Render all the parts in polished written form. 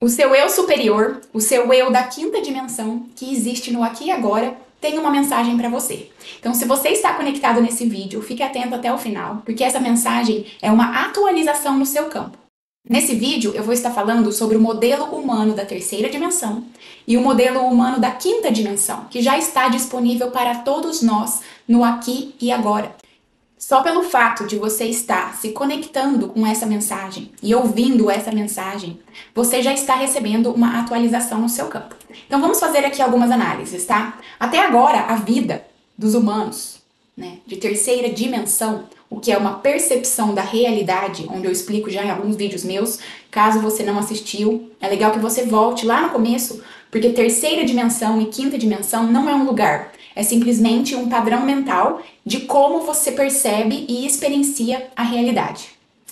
O seu eu superior, o seu eu da quinta dimensão, que existe no aqui e agora, tem uma mensagem para você. Então, se você está conectado nesse vídeo, fique atento até o final, porque essa mensagem é uma atualização no seu campo. Nesse vídeo, eu vou estar falando sobre o modelo humano da terceira dimensão e o modelo humano da quinta dimensão, que já está disponível para todos nós no aqui e agora. Só pelo fato de você estar se conectando com essa mensagem e ouvindo essa mensagem, você já está recebendo uma atualização no seu campo. Então vamos fazer aqui algumas análises, tá? Até agora, a vida dos humanos, de terceira dimensão, o que é uma percepção da realidade, onde eu explico já em alguns vídeos meus, caso você não assistiu, é legal que você volte lá no começo, porque terceira dimensão e quinta dimensão não é um lugar, é simplesmente um padrão mental de como você percebe e experiencia a realidade.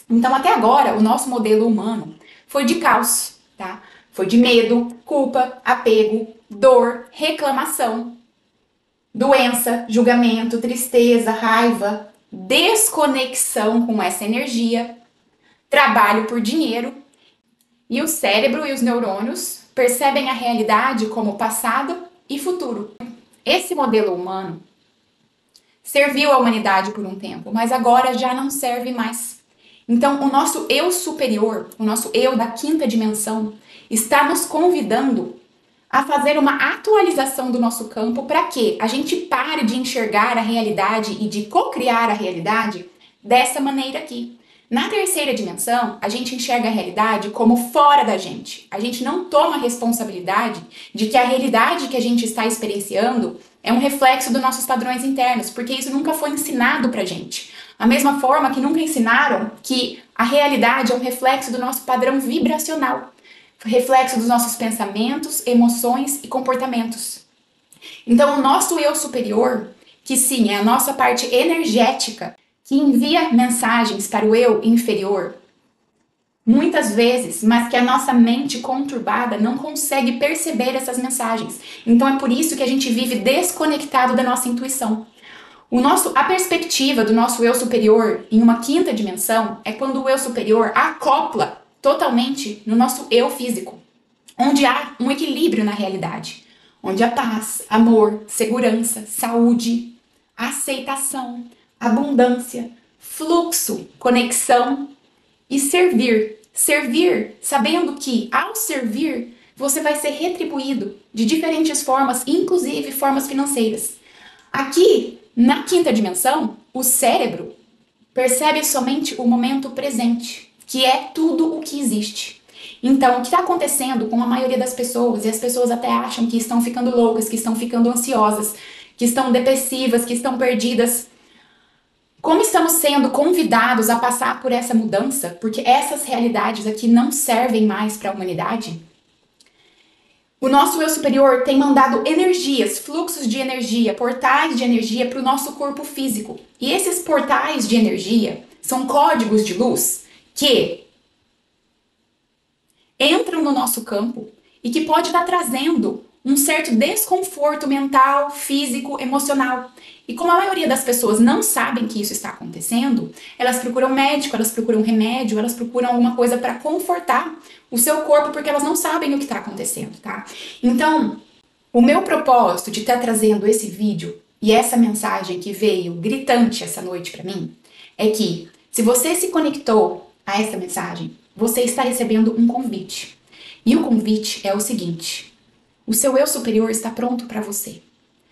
Então, até agora, o nosso modelo humano foi de caos, tá? Foi de medo, culpa, apego, dor, reclamação, doença, julgamento, tristeza, raiva, desconexão com essa energia, trabalho por dinheiro, e o cérebro e os neurônios percebem a realidade como passado e futuro. Esse modelo humano serviu à humanidade por um tempo, mas agora já não serve mais. Então, o nosso eu superior, o nosso eu da quinta dimensão, está nos convidando a fazer uma atualização do nosso campo para que a gente pare de enxergar a realidade e de co-criar a realidade dessa maneira aqui. Na terceira dimensão, a gente enxerga a realidade como fora da gente. A gente não toma responsabilidade de que a realidade que a gente está experienciando é um reflexo dos nossos padrões internos, porque isso nunca foi ensinado pra gente. Da mesma forma que nunca ensinaram que a realidade é um reflexo do nosso padrão vibracional, reflexo dos nossos pensamentos, emoções e comportamentos. Então, o nosso eu superior, que sim, é a nossa parte energética, que envia mensagens para o eu inferior, muitas vezes, mas que a nossa mente conturbada não consegue perceber essas mensagens. Então é por isso que a gente vive desconectado da nossa intuição. A perspectiva do nosso eu superior em uma quinta dimensão é quando o eu superior acopla totalmente no nosso eu físico, onde há um equilíbrio na realidade, onde há paz, amor, segurança, saúde, aceitação, abundância, fluxo, conexão e servir. Servir sabendo que, ao servir, você vai ser retribuído de diferentes formas, inclusive formas financeiras. Aqui, na quinta dimensão, o cérebro percebe somente o momento presente, que é tudo o que existe. Então, o que está acontecendo com a maioria das pessoas, e as pessoas até acham que estão ficando loucas, que estão ficando ansiosas, que estão depressivas, que estão perdidas. Como estamos sendo convidados a passar por essa mudança, porque essas realidades aqui não servem mais para a humanidade, o nosso eu superior tem mandado energias, fluxos de energia, portais de energia para o nosso corpo físico. E esses portais de energia são códigos de luz que entram no nosso campo e que pode estar trazendo um certo desconforto mental, físico, emocional. E como a maioria das pessoas não sabem que isso está acontecendo, elas procuram médico, elas procuram remédio, elas procuram alguma coisa para confortar o seu corpo, porque elas não sabem o que está acontecendo, tá? Então, o meu propósito de estar trazendo esse vídeo e essa mensagem que veio gritante essa noite para mim, é que se você se conectou a essa mensagem, você está recebendo um convite. E o convite é o seguinte: o seu eu superior está pronto para você.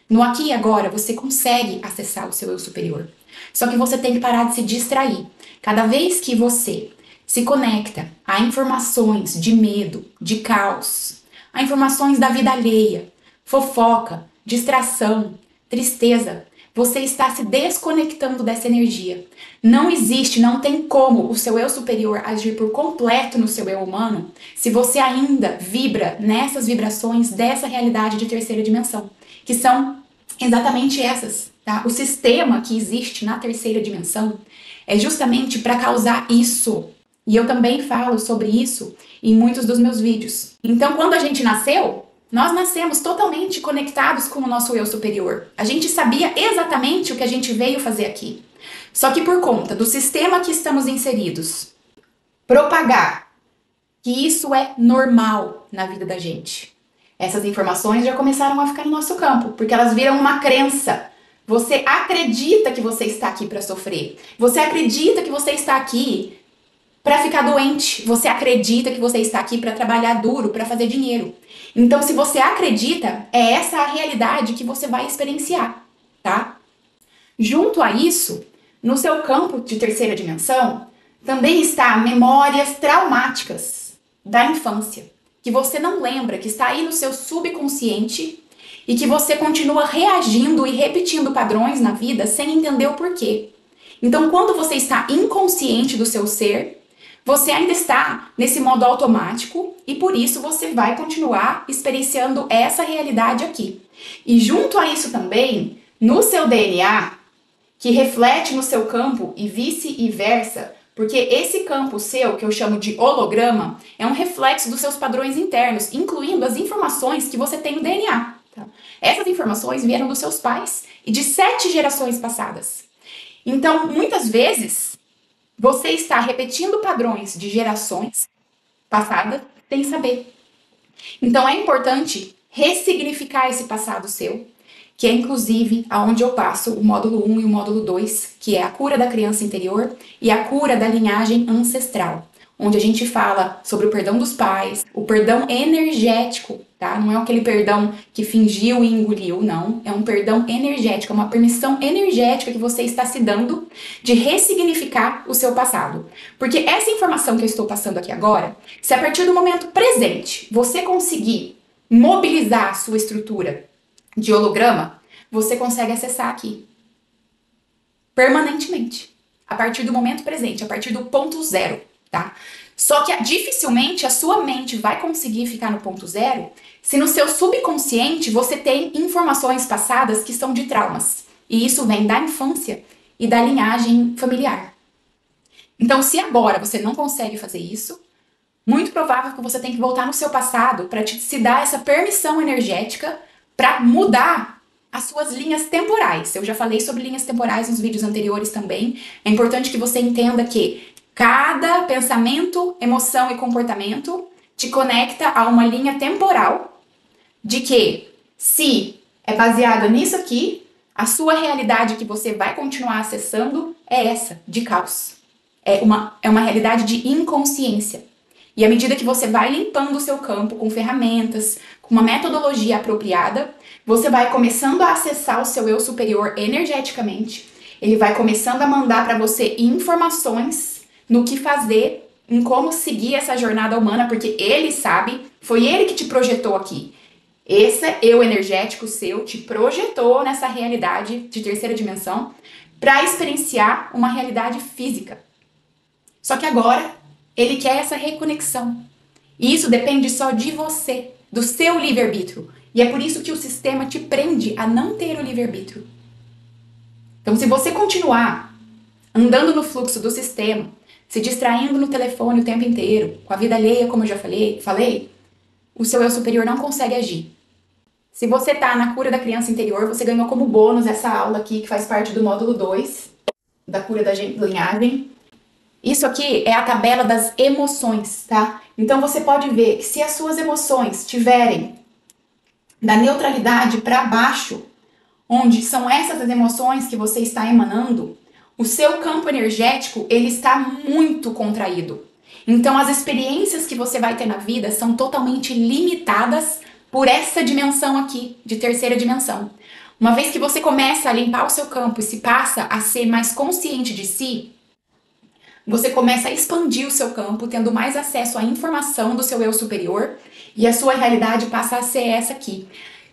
No aqui e agora, você consegue acessar o seu eu superior. Só que você tem que parar de se distrair. Cada vez que você se conecta a informações de medo, de caos, a informações da vida alheia, fofoca, distração, tristeza, você está se desconectando dessa energia. Não existe, não tem como o seu eu superior agir por completo no seu eu humano se você ainda vibra nessas vibrações dessa realidade de terceira dimensão, que são exatamente essas, tá? O sistema que existe na terceira dimensão é justamente para causar isso. E eu também falo sobre isso em muitos dos meus vídeos. Então, quando a gente nasceu, nós nascemos totalmente conectados com o nosso eu superior. A gente sabia exatamente o que a gente veio fazer aqui. Só que por conta do sistema que estamos inseridos, propagar que isso é normal na vida da gente. Essas informações já começaram a ficar no nosso campo, porque elas viram uma crença. Você acredita que você está aqui para sofrer. Você acredita que você está aqui para ficar doente. Você acredita que você está aqui para trabalhar duro, para fazer dinheiro. Então, se você acredita, é essa a realidade que você vai experienciar, tá? Junto a isso, no seu campo de terceira dimensão, também está memórias traumáticas da infância, que você não lembra, que está aí no seu subconsciente e que você continua reagindo e repetindo padrões na vida sem entender o porquê. Então, quando você está inconsciente do seu ser, você ainda está nesse modo automático e por isso você vai continuar experienciando essa realidade aqui. E junto a isso também, no seu DNA, que reflete no seu campo e vice-versa, porque esse campo seu, que eu chamo de holograma, é um reflexo dos seus padrões internos, incluindo as informações que você tem no DNA. Tá? Essas informações vieram dos seus pais e de 7 gerações passadas. Então, muitas vezes, você está repetindo padrões de gerações passadas sem saber. Então, é importante ressignificar esse passado seu, que é inclusive aonde eu passo o módulo 1 e o módulo 2, que é a cura da criança interior e a cura da linhagem ancestral, onde a gente fala sobre o perdão dos pais, o perdão energético, tá? Não é aquele perdão que fingiu e engoliu, não. É um perdão energético, é uma permissão energética que você está se dando de ressignificar o seu passado. Porque essa informação que eu estou passando aqui agora, se a partir do momento presente você conseguir mobilizar a sua estrutura de holograma, você consegue acessar aqui permanentemente, a partir do momento presente, a partir do ponto zero, tá? Só que dificilmente a sua mente vai conseguir ficar no ponto zero se no seu subconsciente você tem informações passadas que são de traumas. E isso vem da infância e da linhagem familiar. Então, se agora você não consegue fazer isso, muito provável que você tem que voltar no seu passado para se dar essa permissão energética para mudar as suas linhas temporais. Eu já falei sobre linhas temporais nos vídeos anteriores também. É importante que você entenda que cada pensamento, emoção e comportamento te conecta a uma linha temporal de que, se é baseada nisso aqui, a sua realidade que você vai continuar acessando é essa, de caos. É uma realidade de inconsciência. E à medida que você vai limpando o seu campo com ferramentas, com uma metodologia apropriada, você vai começando a acessar o seu eu superior energeticamente. Ele vai começando a mandar para você informações no que fazer, em como seguir essa jornada humana, porque ele sabe, foi ele que te projetou aqui. Esse eu energético seu te projetou nessa realidade de terceira dimensão para experienciar uma realidade física. Só que agora ele quer essa reconexão. E isso depende só de você, do seu livre-arbítrio. E é por isso que o sistema te prende a não ter o livre-arbítrio. Então, se você continuar andando no fluxo do sistema, se distraindo no telefone o tempo inteiro, com a vida alheia, como eu já falei, o seu eu superior não consegue agir. Se você tá na cura da criança interior, você ganhou como bônus essa aula aqui, que faz parte do módulo 2, da cura da linhagem. Isso aqui é a tabela das emoções, tá? Então você pode ver que se as suas emoções tiverem da neutralidade para baixo, onde são essas as emoções que você está emanando, o seu campo energético, ele está muito contraído. Então as experiências que você vai ter na vida são totalmente limitadas por essa dimensão aqui, de terceira dimensão. Uma vez que você começa a limpar o seu campo e se passa a ser mais consciente de si, você começa a expandir o seu campo, tendo mais acesso à informação do seu eu superior, e a sua realidade passa a ser essa aqui.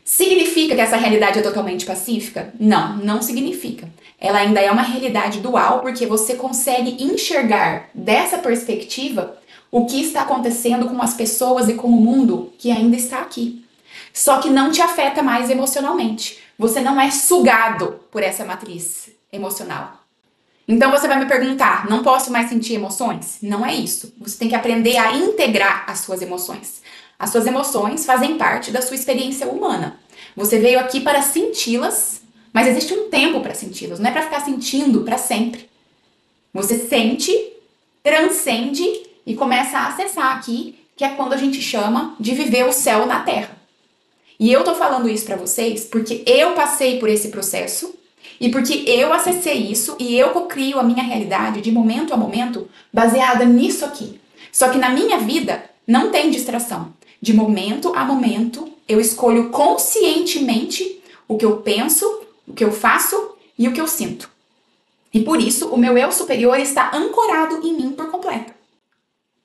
Significa que essa realidade é totalmente pacífica? Não, não significa. Ela ainda é uma realidade dual, porque você consegue enxergar dessa perspectiva o que está acontecendo com as pessoas e com o mundo que ainda está aqui. Só que não te afeta mais emocionalmente. Você não é sugado por essa matriz emocional. Então você vai me perguntar, não posso mais sentir emoções? Não é isso. Você tem que aprender a integrar as suas emoções. As suas emoções fazem parte da sua experiência humana. Você veio aqui para senti-las, mas existe um tempo para senti-las, não é para ficar sentindo para sempre. Você sente, transcende e começa a acessar aqui, que é quando a gente chama de viver o céu na Terra. E eu tô falando isso pra vocês porque eu passei por esse processo e porque eu acessei isso e eu cocrio a minha realidade de momento a momento baseada nisso aqui. Só que na minha vida não tem distração. De momento a momento eu escolho conscientemente o que eu penso, o que eu faço e o que eu sinto. E por isso o meu eu superior está ancorado em mim por completo.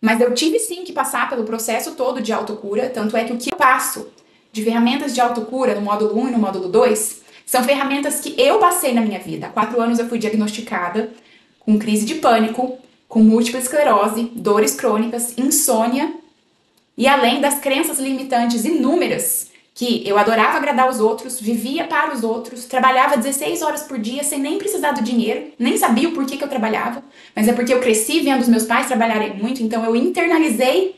Mas eu tive sim que passar pelo processo todo de autocura, tanto é que o que eu passo de ferramentas de autocura no módulo 1 e no módulo 2 são ferramentas que eu passei na minha vida. Há 4 anos eu fui diagnosticada com crise de pânico, com múltipla esclerose, dores crônicas, insônia e além das crenças limitantes inúmeras que eu adorava agradar os outros, vivia para os outros, trabalhava 16 horas por dia sem nem precisar do dinheiro, nem sabia o porquê que eu trabalhava, mas é porque eu cresci vendo os meus pais trabalharem muito, então eu internalizei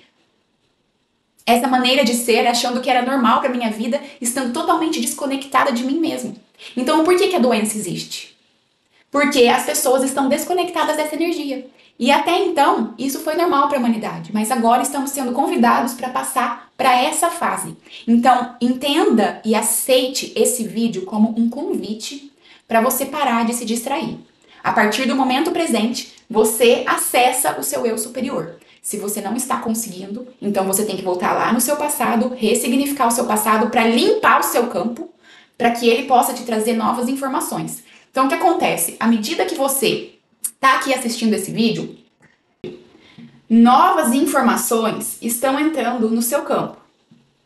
essa maneira de ser, achando que era normal para minha vida, estando totalmente desconectada de mim mesma. Então, por que a doença existe? Porque as pessoas estão desconectadas dessa energia. E até então, isso foi normal para a humanidade, mas agora estamos sendo convidados para passar para essa fase. Então, entenda e aceite esse vídeo como um convite para você parar de se distrair. A partir do momento presente, você acessa o seu eu superior. Se você não está conseguindo, então você tem que voltar lá no seu passado, ressignificar o seu passado para limpar o seu campo, para que ele possa te trazer novas informações. Então, o que acontece? À medida que você está aqui assistindo esse vídeo, novas informações estão entrando no seu campo,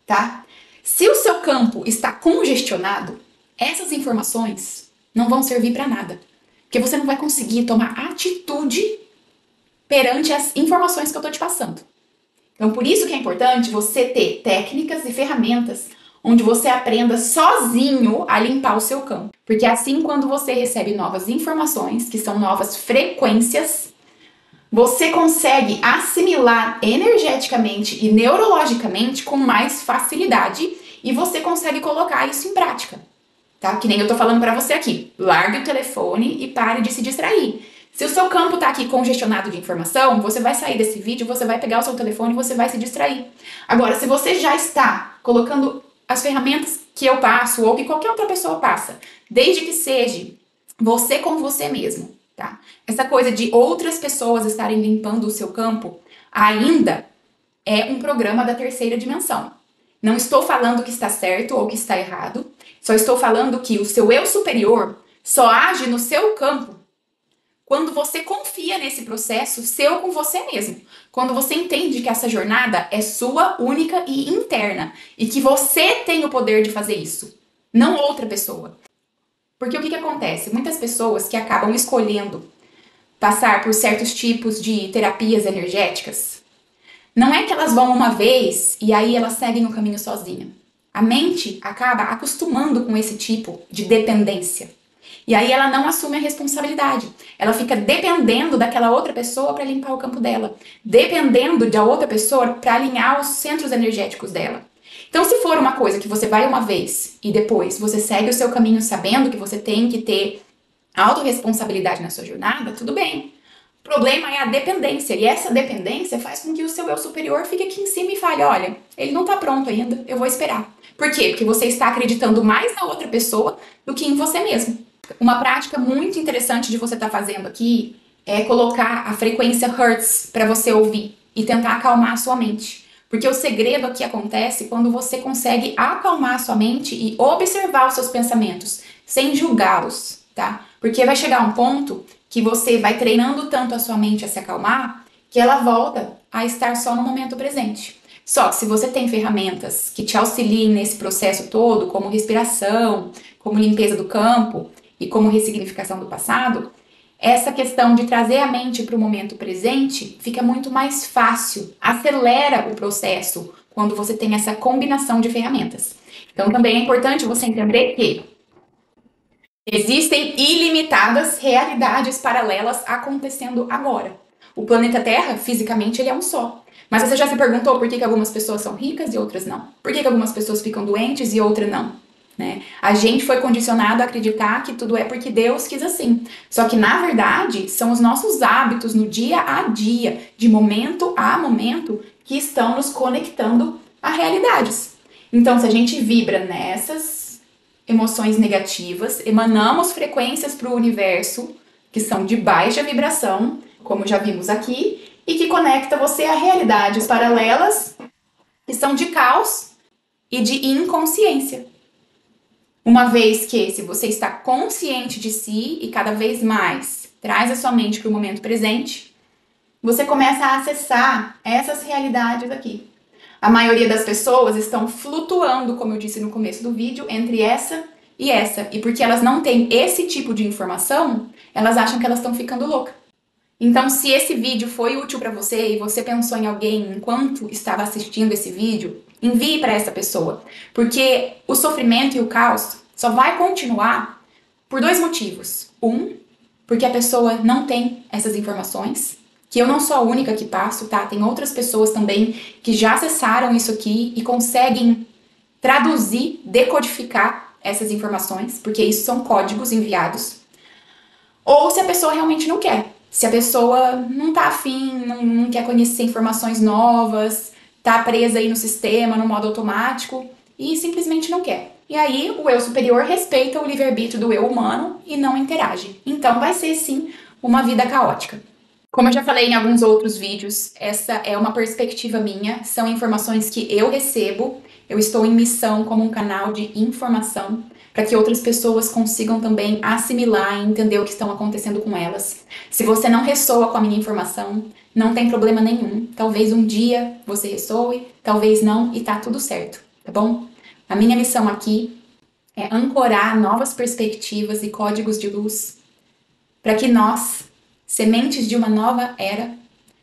tá? Se o seu campo está congestionado, essas informações não vão servir para nada, porque você não vai conseguir tomar atitude perante as informações que eu tô te passando. Então, por isso que é importante você ter técnicas e ferramentas onde você aprenda sozinho a limpar o seu campo. Porque assim, quando você recebe novas informações, que são novas frequências, você consegue assimilar energeticamente e neurologicamente com mais facilidade e você consegue colocar isso em prática, tá? Que nem eu tô falando pra você aqui. Largue o telefone e pare de se distrair. Se o seu campo tá aqui congestionado de informação, você vai sair desse vídeo, você vai pegar o seu telefone e você vai se distrair. Agora, se você já está colocando as ferramentas que eu passo ou que qualquer outra pessoa passa, desde que seja você com você mesmo, tá? Essa coisa de outras pessoas estarem limpando o seu campo ainda é um programa da terceira dimensão. Não estou falando que está certo ou que está errado, só estou falando que o seu eu superior só age no seu campo quando você confia nesse processo seu com você mesmo. Quando você entende que essa jornada é sua, única e interna. E que você tem o poder de fazer isso, não outra pessoa. Porque o que acontece? Muitas pessoas que acabam escolhendo passar por certos tipos de terapias energéticas, não é que elas vão uma vez e aí elas seguem o caminho sozinha. A mente acaba acostumando com esse tipo de dependência. E aí ela não assume a responsabilidade. Ela fica dependendo daquela outra pessoa para limpar o campo dela. Dependendo da outra pessoa para alinhar os centros energéticos dela. Então, se for uma coisa que você vai uma vez e depois você segue o seu caminho sabendo que você tem que ter autorresponsabilidade na sua jornada, tudo bem. O problema é a dependência. E essa dependência faz com que o seu eu superior fique aqui em cima e fale, olha, ele não tá pronto ainda, eu vou esperar. Por quê? Porque você está acreditando mais na outra pessoa do que em você mesmo. Uma prática muito interessante de você estar fazendo aqui é colocar a frequência Hertz para você ouvir e tentar acalmar a sua mente. Porque o segredo aqui acontece quando você consegue acalmar a sua mente e observar os seus pensamentos, sem julgá-los, tá? Porque vai chegar um ponto que você vai treinando tanto a sua mente a se acalmar, que ela volta a estar só no momento presente. Só que se você tem ferramentas que te auxiliem nesse processo todo, como respiração, como limpeza do campo e como ressignificação do passado, essa questão de trazer a mente para o momento presente fica muito mais fácil, acelera o processo quando você tem essa combinação de ferramentas. Então também é importante você entender que existem ilimitadas realidades paralelas acontecendo agora. O planeta Terra, fisicamente, ele é um só. Mas você já se perguntou por que algumas pessoas são ricas e outras não? Por que algumas pessoas ficam doentes e outras não? né? A gente foi condicionado a acreditar que tudo é porque Deus quis assim. Só que, na verdade, são os nossos hábitos no dia a dia, de momento a momento, que estão nos conectando a realidades. Então, se a gente vibra nessas emoções negativas, emanamos frequências para o universo que são de baixa vibração, como já vimos aqui, e que conecta você a realidades paralelas que são de caos e de inconsciência. Uma vez que, se você está consciente de si e cada vez mais traz a sua mente para o momento presente, você começa a acessar essas realidades aqui. A maioria das pessoas estão flutuando, como eu disse no começo do vídeo, entre essa e essa. E porque elas não têm esse tipo de informação, elas acham que elas estão ficando loucas. Então, se esse vídeo foi útil para você e você pensou em alguém enquanto estava assistindo esse vídeo, envie para essa pessoa. Porque o sofrimento e o caos só vai continuar por dois motivos. Porque a pessoa não tem essas informações, que eu não sou a única que passo, tá? Tem outras pessoas também que já acessaram isso aqui e conseguem traduzir, decodificar essas informações, porque isso são códigos enviados. Ou se a pessoa realmente não quer. Se a pessoa não tá afim, não quer conhecer informações novas, tá presa aí no sistema, no modo automático, e simplesmente não quer. E aí o eu superior respeita o livre-arbítrio do eu humano e não interage. Então vai ser sim uma vida caótica. Como eu já falei em alguns outros vídeos, essa é uma perspectiva minha, são informações que eu recebo, eu estou em missão como um canal de informação, para que outras pessoas consigam também assimilar e entender o que estão acontecendo com elas. Se você não ressoa com a minha informação, não tem problema nenhum. Talvez um dia você ressoe, talvez não, e tá tudo certo, tá bom? A minha missão aqui é ancorar novas perspectivas e códigos de luz para que nós, sementes de uma nova era,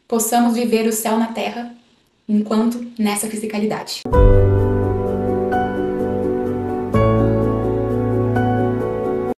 possamos viver o céu na terra enquanto nessa fisicalidade.